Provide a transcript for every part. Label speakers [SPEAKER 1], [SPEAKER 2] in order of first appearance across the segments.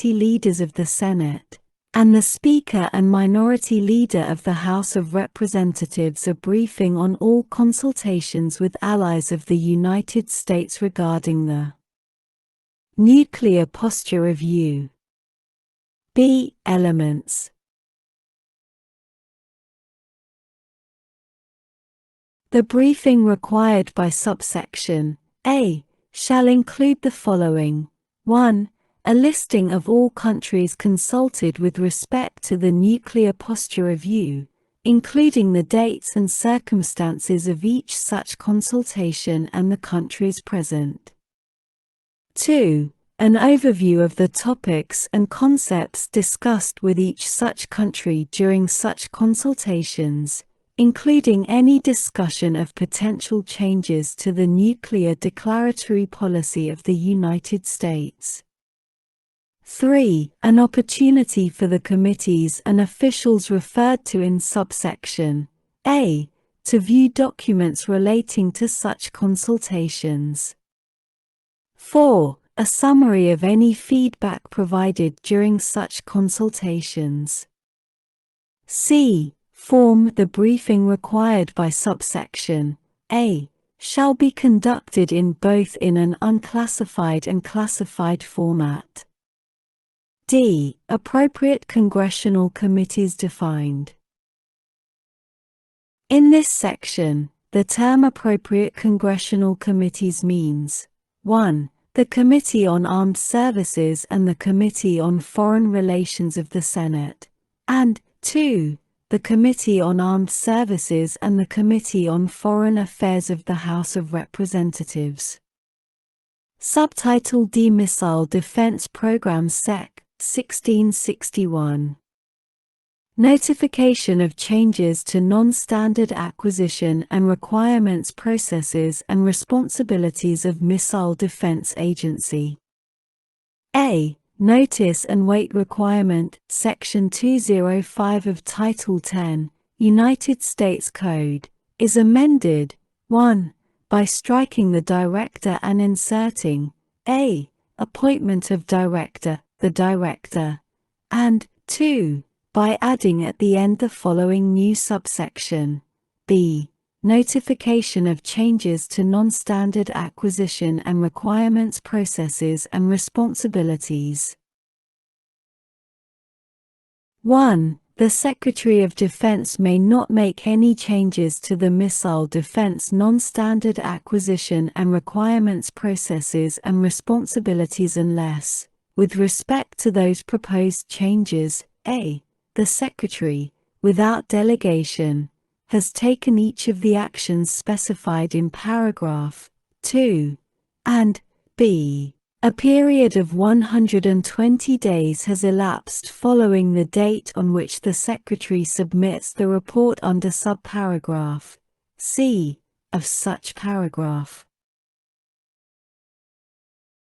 [SPEAKER 1] leaders of the Senate, and the Speaker and Minority Leader of the House of Representatives a briefing on all consultations with allies of the United States regarding the Nuclear Posture Review. B. Elements. The briefing required by subsection A shall include the following. 1. A listing of all countries consulted with respect to the Nuclear Posture Review, including the dates and circumstances of each such consultation and the countries present. 2. An overview of the topics and concepts discussed with each such country during such consultations, including any discussion of potential changes to the nuclear declaratory policy of the United States. 3. An opportunity for the committees and officials referred to in subsection A to view documents relating to such consultations. 4. A summary of any feedback provided during such consultations. C. Form. The briefing required by subsection A shall be conducted in both in an unclassified and classified format. D. Appropriate congressional committees defined. In this section, the term appropriate congressional committees means 1. The Committee on Armed Services and the Committee on Foreign Relations of the Senate, and 2. The Committee on Armed Services and the Committee on Foreign Affairs of the House of Representatives. Subtitle D. Missile Defense Program Sec. 1661. Notification of changes to non-standard acquisition and requirements processes and responsibilities of Missile Defense Agency. A. Notice and wait requirement, Section 205 of Title 10, United States Code, is amended, 1. By striking the director and inserting A. Appointment of director, the director, and 2. By adding at the end the following new subsection. B. Notification of changes to non-standard acquisition and requirements processes and responsibilities. 1. The Secretary of Defense may not make any changes to the missile defense non-standard acquisition and requirements processes and responsibilities unless, with respect to those proposed changes, A. The Secretary, without delegation, has taken each of the actions specified in paragraph 2, and B. A period of 120 days has elapsed following the date on which the Secretary submits the report under subparagraph C of such paragraph.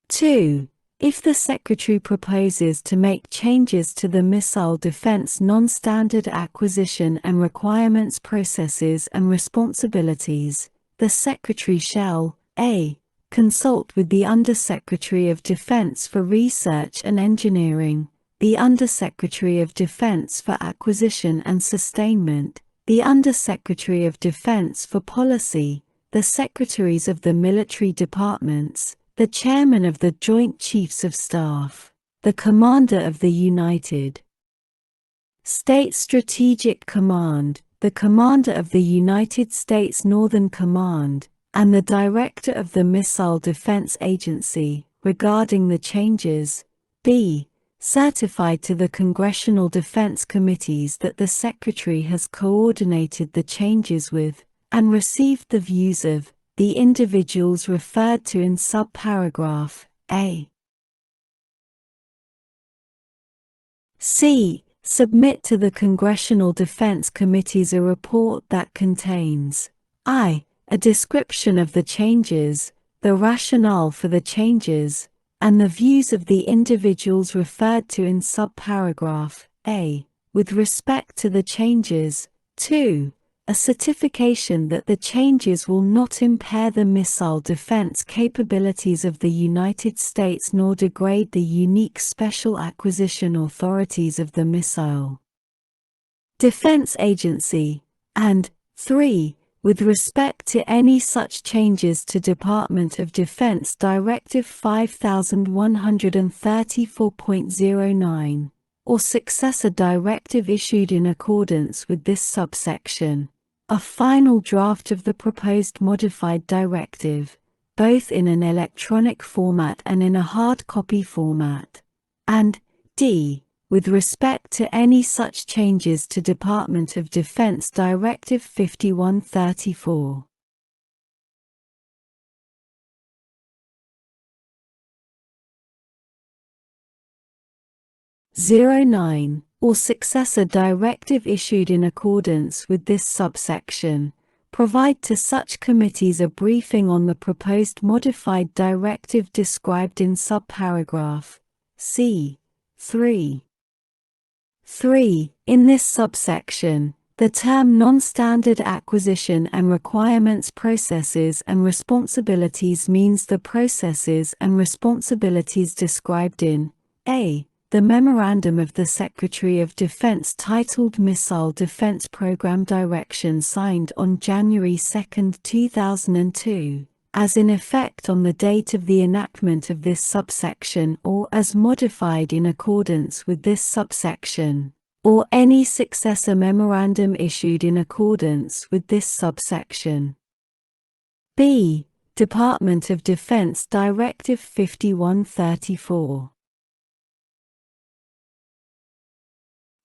[SPEAKER 1] 2. If the Secretary proposes to make changes to the missile defense non-standard acquisition and requirements processes and responsibilities, the Secretary shall, A. Consult with the Undersecretary of Defense for Research and Engineering, the Undersecretary of Defense for Acquisition and Sustainment, the Undersecretary of Defense for Policy, the Secretaries of the Military Departments, the Chairman of the Joint Chiefs of Staff, the Commander of the United States Strategic Command, the Commander of the United States Northern Command, and the Director of the Missile Defense Agency, regarding the changes. B. Certified to the Congressional Defense Committees that the Secretary has coordinated the changes with, and received the views of, the individuals referred to in subparagraph A. C. Submit to the Congressional Defense Committees a report that contains I. A description of the changes, the rationale for the changes, and the views of the individuals referred to in subparagraph A, with respect to the changes. 2. a certification that the changes will not impair the missile defense capabilities of the United States nor degrade the unique special acquisition authorities of the Missile Defense Agency, and 3. With respect to any such changes to Department of Defense Directive 5134.09, or successor directive issued in accordance with this subsection, a final draft of the proposed modified directive, both in an electronic format and in a hard copy format, and d. With respect to any such changes to Department of Defense Directive 5134. 09, or successor directive issued in accordance with this subsection, provide to such committees a briefing on the proposed modified directive described in subparagraph c. 3. 3. In this subsection, the term non-standard acquisition and requirements processes and responsibilities means the processes and responsibilities described in a. The Memorandum of the Secretary of Defense titled Missile Defense Program Direction signed on January 2, 2002, as in effect on the date of the enactment of this subsection or as modified in accordance with this subsection, or any successor memorandum issued in accordance with this subsection. b. Department of Defense Directive 5134.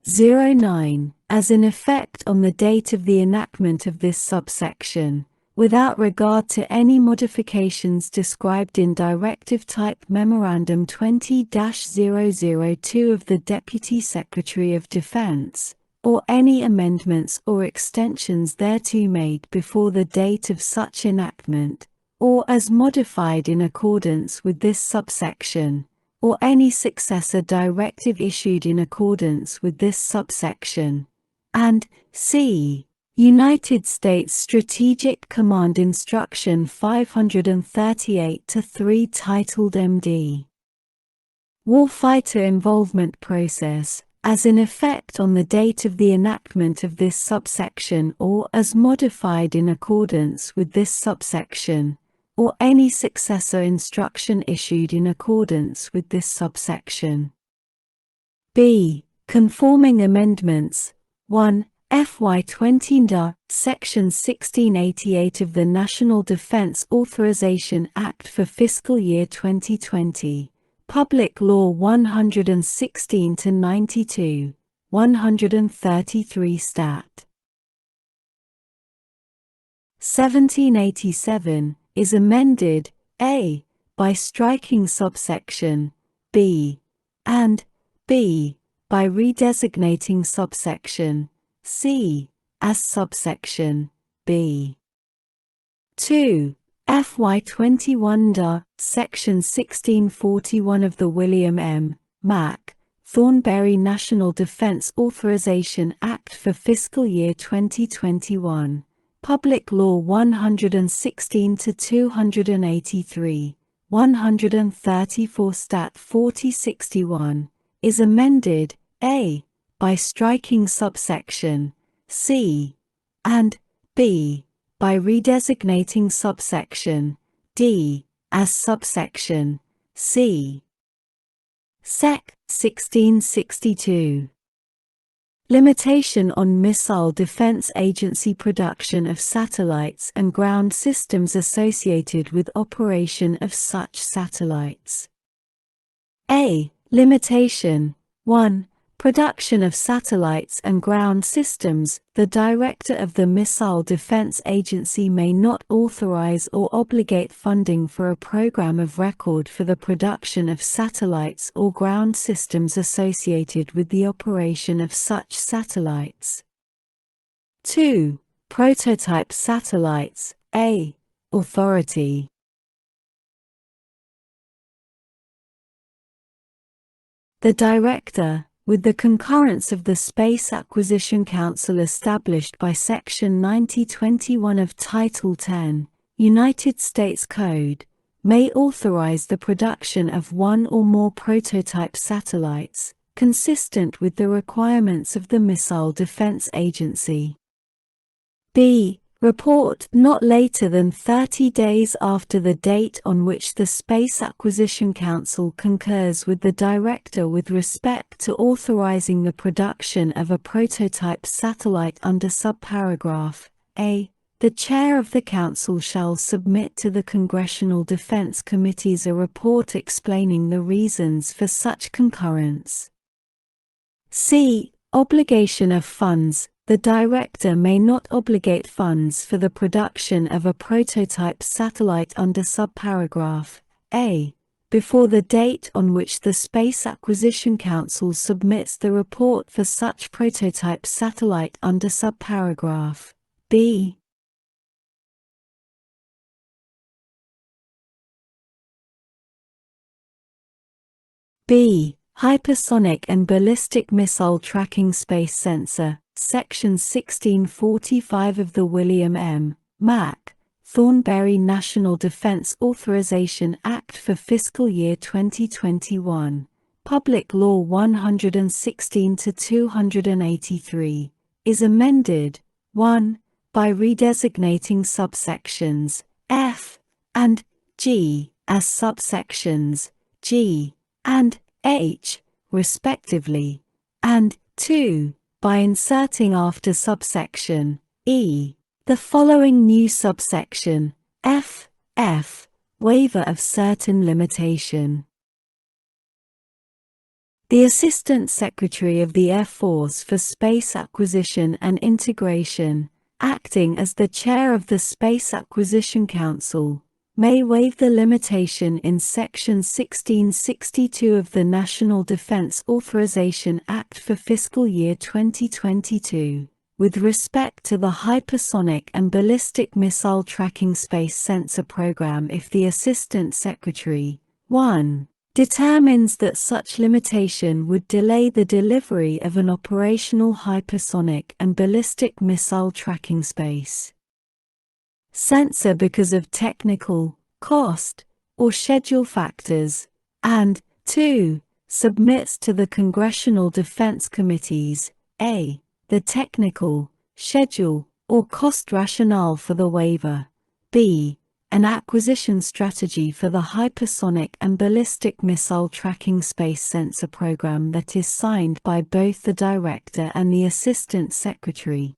[SPEAKER 1] 09, as in effect on the date of the enactment of this subsection, without regard to any modifications described in Directive Type Memorandum 20-002 of the Deputy Secretary of Defense, or any amendments or extensions thereto made before the date of such enactment, or as modified in accordance with this subsection, or any successor directive issued in accordance with this subsection, and c. United States Strategic Command Instruction 538-3 titled MD Warfighter Involvement Process, as in effect on the date of the enactment of this subsection or as modified in accordance with this subsection, or any successor instruction issued in accordance with this subsection. b. Conforming amendments 1. FY 20 Section 1688 of the National Defense Authorization Act for fiscal year 2020, Public Law 116-92, 133 Stat. 1787, is amended, a. by striking subsection b, and b. by redesignating subsection c as subsection b. 2. FY 21 Section 1641 of the William M. Mac. Thornberry National Defense Authorization Act for fiscal year 2021, Public Law 116-283, 134 Stat. 4061, is amended, a. by striking subsection c, and b. by redesignating subsection d as subsection c. Sec. 1662. Limitation on Missile Defense Agency production of satellites and ground systems associated with operation of such satellites. A. Limitation 1. Production of satellites and ground systems. The Director of the Missile Defense Agency may not authorize or obligate funding for a program of record for the production of satellites or ground systems associated with the operation of such satellites. 2. Prototype satellites. A. Authority. The Director, with the concurrence of the Space Acquisition Council established by Section 9021 of Title 10, United States Code, may authorize the production of one or more prototype satellites, consistent with the requirements of the Missile Defense Agency. B. Report not later than 30 days after the date on which the Space Acquisition Council concurs with the Director with respect to authorizing the production of a prototype satellite under subparagraph A. The Chair of the Council shall submit to the Congressional Defense Committees a report explaining the reasons for such concurrence. C. Obligation of funds. The Director may not obligate funds for the production of a prototype satellite under subparagraph A before the date on which the Space Acquisition Council submits the report for such prototype satellite under subparagraph B. B. Hypersonic and Ballistic Missile Tracking Space Sensor, Section 1645 of the William M. Mac. Thornberry National Defense Authorization Act for fiscal year 2021, Public Law 116-283, is amended, 1. By redesignating subsections F and G as subsections G and H, respectively, and 2. By inserting after subsection E the following new subsection F, waiver of certain limitation. The Assistant Secretary of the Air Force for Space Acquisition and Integration, acting as the Chair of the Space Acquisition Council, may waive the limitation in Section 1662 of the National Defense Authorization Act for fiscal year 2022, with respect to the Hypersonic and Ballistic Missile Tracking Space Sensor Program if the Assistant Secretary, 1. determines that such limitation would delay the delivery of an operational hypersonic and ballistic missile tracking space sensor because of technical, cost, or schedule factors, and 2. submits to the Congressional Defense Committees, a. the technical, schedule, or cost rationale for the waiver, b. an acquisition strategy for the hypersonic and ballistic missile tracking space sensor program that is signed by both the Director and the Assistant Secretary.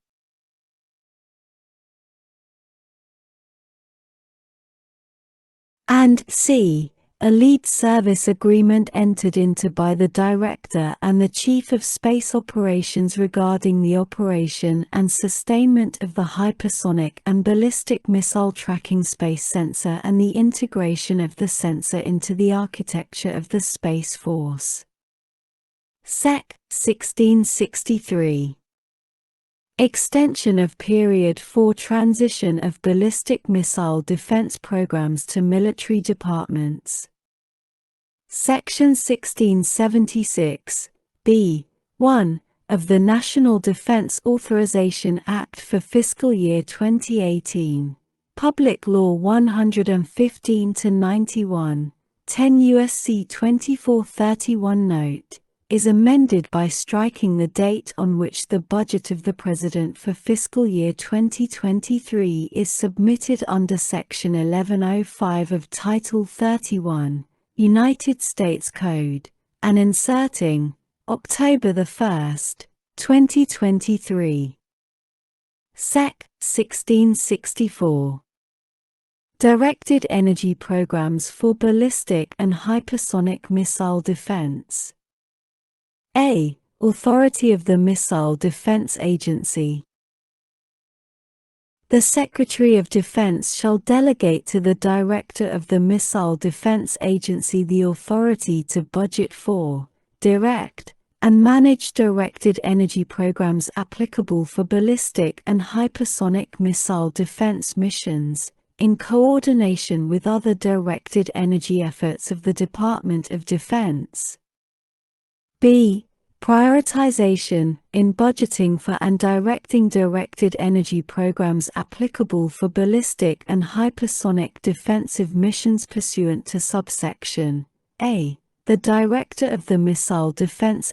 [SPEAKER 1] And c. a lead service agreement entered into by the Director and the Chief of Space Operations regarding the operation and sustainment of the hypersonic and ballistic missile tracking space sensor and the integration of the sensor into the architecture of the Space Force. Sec. 1663. Extension of period for transition of ballistic missile defense programs to military departments. Section 1676, b. 1, of the National Defense Authorization Act for fiscal year 2018, Public Law 115-91, 10 U.S.C. 2431 Note, is amended by striking the date on which the budget of the President for fiscal year 2023 is submitted under Section 1105 of Title 31, United States Code, and inserting October 1, 2023. Sec. 1664. Directed Energy Programs for Ballistic and Hypersonic Missile Defense. A. Authority of the Missile Defense Agency. The Secretary of Defense shall delegate to the Director of the Missile Defense Agency the authority to budget for, direct, and manage directed energy programs applicable for ballistic and hypersonic missile defense missions, in coordination with other directed energy efforts of the Department of Defense. B. Prioritization in budgeting for and directing directed energy programs applicable for ballistic and hypersonic defensive missions pursuant to subsection A. The Director of the Missile Defense